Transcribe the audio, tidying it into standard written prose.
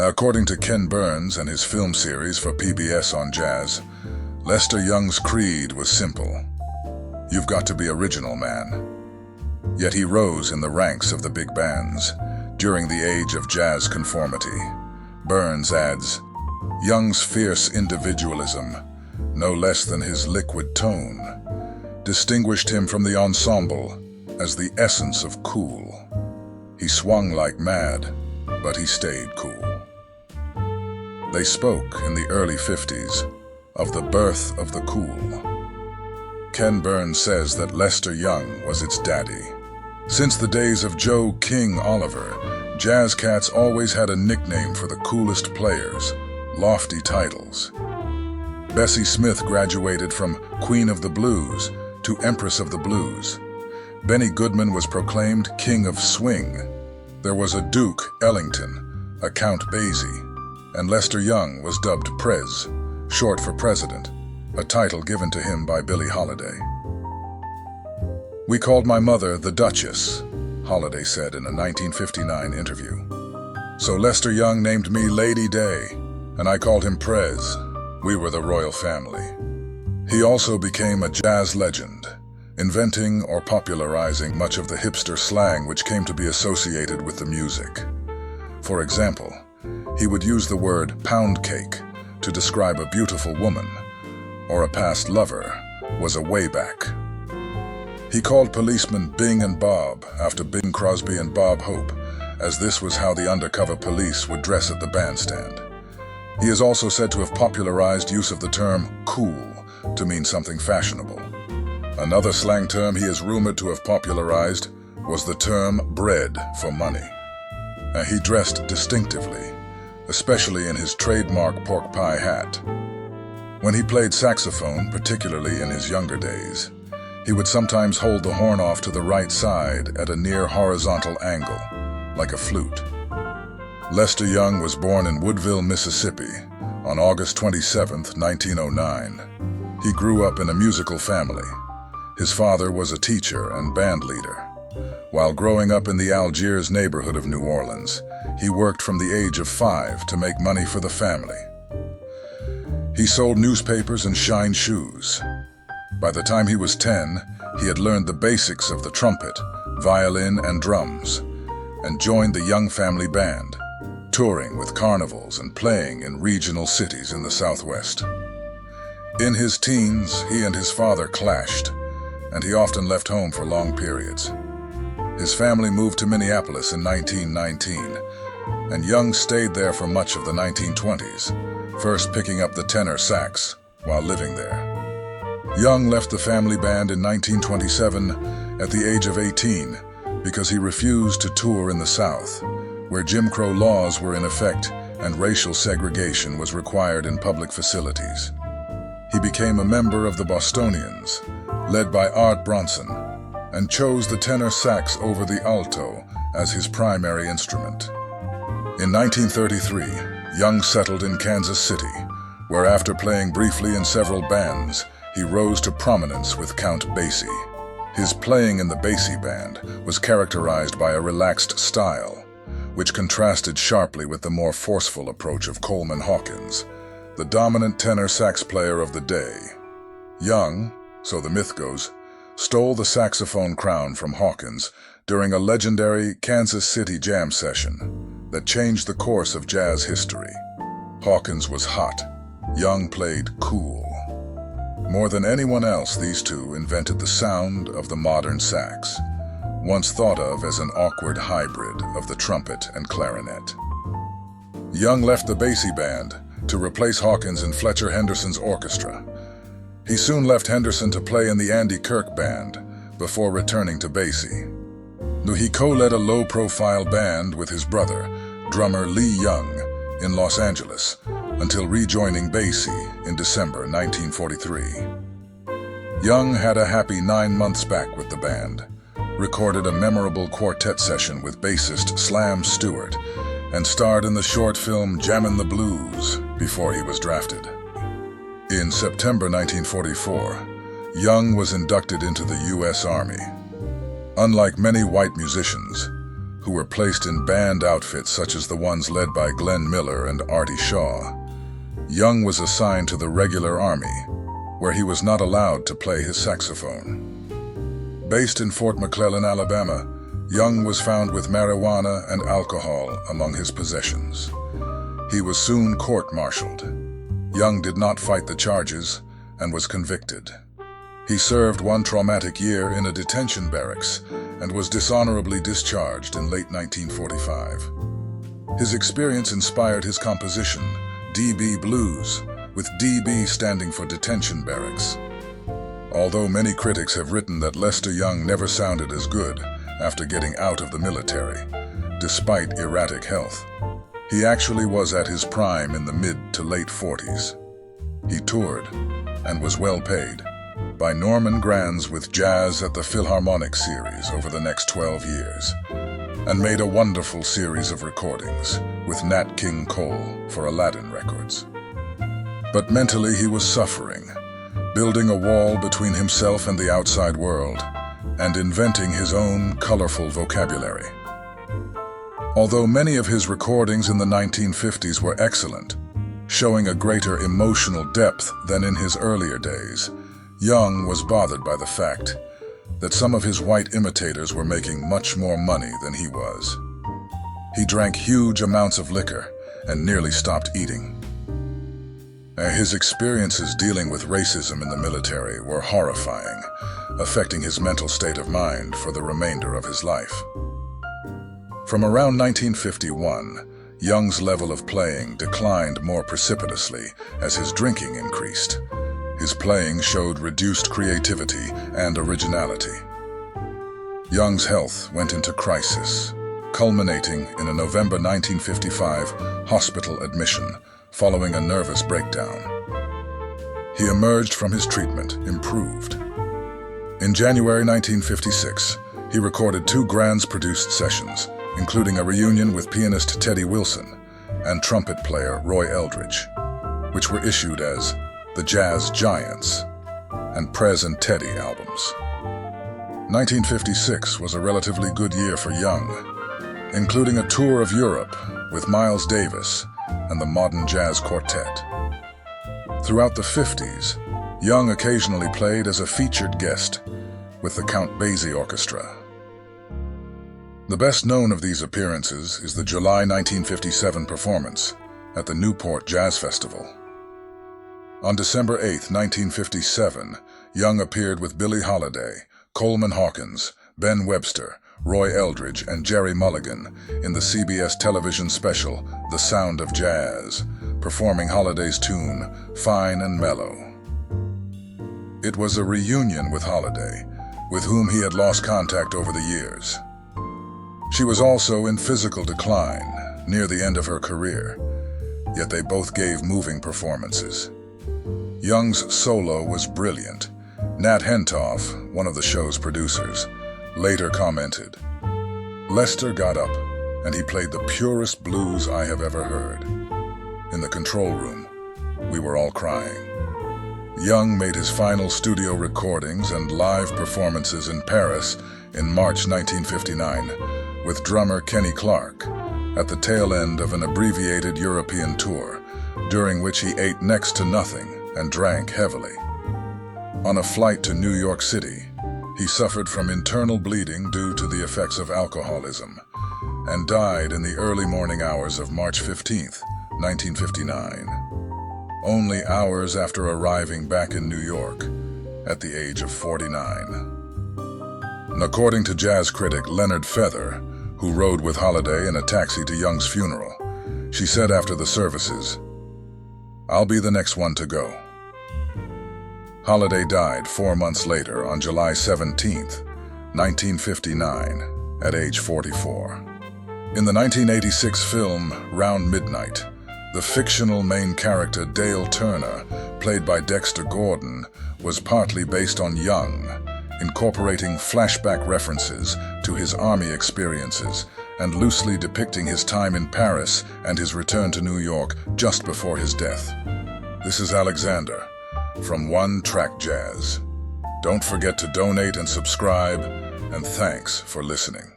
According to Ken Burns and his film series for PBS on Jazz, Lester Young's creed was simple. You've got to be original, man. Yet he rose in the ranks of the big bands during the age of jazz conformity. Burns adds, Young's fierce individualism, no less than his liquid tone, distinguished him from the ensemble as the essence of cool. He swung like mad, but he stayed cool. They spoke in the early 50s of the birth of the cool. Ken Burns says that Lester Young was its daddy. Since the days of Joe King Oliver, jazz cats always had a nickname for the coolest players, lofty titles. Bessie Smith graduated from Queen of the Blues to Empress of the Blues. Benny Goodman was proclaimed King of Swing. There was a Duke Ellington, a Count Basie, and Lester Young was dubbed Prez, short for President, a title given to him by Billie Holiday. "We called my mother the Duchess," Holiday said in a 1959 interview. "So Lester Young named me Lady Day, and I called him Prez. We were the royal family." He also became a jazz legend, inventing or popularizing much of the hipster slang which came to be associated with the music. For example, he would use the word pound cake to describe a beautiful woman, or a past lover was a wayback. He called policemen Bing and Bob after Bing Crosby and Bob Hope, as this was how the undercover police would dress at the bandstand. He is also said to have popularized use of the term cool to mean something fashionable. Another slang term he is rumored to have popularized was the term bread for money. He dressed distinctively, especially in his trademark pork pie hat. When he played saxophone, particularly in his younger days, he would sometimes hold the horn off to the right side at a near horizontal angle, like a flute. Lester Young was born in Woodville, Mississippi, on August 27, 1909. He grew up in a musical family. His father was a teacher and band leader. While growing up in the Algiers neighborhood of New Orleans, he worked from the age of 5 to make money for the family. He sold newspapers and shined shoes. By the time he was 10, he had learned the basics of the trumpet, violin, and drums, and joined the Young Family Band, touring with carnivals and playing in regional cities in the Southwest. In his teens, he and his father clashed, and he often left home for long periods. His family moved to Minneapolis in 1919, and Young stayed there for much of the 1920s, first picking up the tenor sax while living there. Young left the family band in 1927 at the age of 18 because he refused to tour in the South, where Jim Crow laws were in effect and racial segregation was required in public facilities. He became a member of the Bostonians, led by Art Bronson, and chose the tenor sax over the alto as his primary instrument. In 1933, Young settled in Kansas City, where after playing briefly in several bands, he rose to prominence with Count Basie. His playing in the Basie band was characterized by a relaxed style, which contrasted sharply with the more forceful approach of Coleman Hawkins, the dominant tenor sax player of the day. Young, so the myth goes, stole the saxophone crown from Hawkins during a legendary Kansas City jam session that changed the course of jazz history. Hawkins was hot. Young played cool. More than anyone else, these two invented the sound of the modern sax, once thought of as an awkward hybrid of the trumpet and clarinet. Young left the Basie band to replace Hawkins in Fletcher Henderson's orchestra. He soon left Henderson to play in the Andy Kirk band before returning to Basie. He co-led a low-profile band with his brother, drummer Lee Young, in Los Angeles, until rejoining Basie in December 1943. Young had a happy 9 months back with the band, recorded a memorable quartet session with bassist Slam Stewart, and starred in the short film Jammin' the Blues before he was drafted. In September 1944, Young was inducted into the U.S. Army. Unlike many white musicians, who were placed in band outfits such as the ones led by Glenn Miller and Artie Shaw. Young was assigned to the regular army, where he was not allowed to play his saxophone. Based in Fort McClellan, Alabama, Young was found with marijuana and alcohol among his possessions. He was soon court-martialed. Young did not fight the charges and was convicted. He served one traumatic year in a detention barracks and was dishonorably discharged in late 1945. His experience inspired his composition, DB Blues, with DB standing for detention barracks. Although many critics have written that Lester Young never sounded as good after getting out of the military, despite erratic health, he actually was at his prime in the mid to late 40s. He toured and was well paid by Norman Granz with Jazz at the Philharmonic series over the next 12 years, and made a wonderful series of recordings with Nat King Cole for Aladdin Records. But mentally he was suffering, building a wall between himself and the outside world, and inventing his own colorful vocabulary. Although many of his recordings in the 1950s were excellent, showing a greater emotional depth than in his earlier days, Young was bothered by the fact that some of his white imitators were making much more money than he was. He drank huge amounts of liquor and nearly stopped eating. His experiences dealing with racism in the military were horrifying, affecting his mental state of mind for the remainder of his life. From around 1951, Young's level of playing declined more precipitously as his drinking increased. His playing showed reduced creativity and originality. Young's health went into crisis, culminating in a November 1955 hospital admission following a nervous breakdown. He emerged from his treatment improved. In January 1956, he recorded 2 Granz-produced sessions, including a reunion with pianist Teddy Wilson and trumpet player Roy Eldridge, which were issued as the Jazz Giants and Prez and Teddy albums. 1956 was a relatively good year for Young, including a tour of Europe with Miles Davis and the Modern Jazz Quartet. Throughout the 50s, Young occasionally played as a featured guest with the Count Basie Orchestra. The best known of these appearances is the July 1957 performance at the Newport Jazz Festival. On December 8, 1957, Young appeared with Billie Holiday, Coleman Hawkins, Ben Webster, Roy Eldridge, and Jerry Mulligan in the CBS television special The Sound of Jazz, performing Holiday's tune, Fine and Mellow. It was a reunion with Holiday, with whom he had lost contact over the years. She was also in physical decline, near the end of her career, yet they both gave moving performances. Young's solo was brilliant. Nat Hentoff, one of the show's producers, later commented, "Lester got up and he played the purest blues I have ever heard. In the control room, we were all crying." Young made his final studio recordings and live performances in Paris in March 1959 with drummer Kenny Clarke at the tail end of an abbreviated European tour, during which he ate next to nothing and drank heavily. On a flight to New York City, he suffered from internal bleeding due to the effects of alcoholism and died in the early morning hours of March 15, 1959, only hours after arriving back in New York at the age of 49. And according to jazz critic Leonard Feather, who rode with Holiday in a taxi to Young's funeral, she said after the services, "I'll be the next one to go." Holiday died 4 months later on July 17, 1959, at age 44. In the 1986 film Round Midnight, the fictional main character Dale Turner, played by Dexter Gordon, was partly based on Young, incorporating flashback references to his army experiences and loosely depicting his time in Paris and his return to New York just before his death. This is Alexander from One Track Jazz. Don't forget to donate and subscribe, and thanks for listening.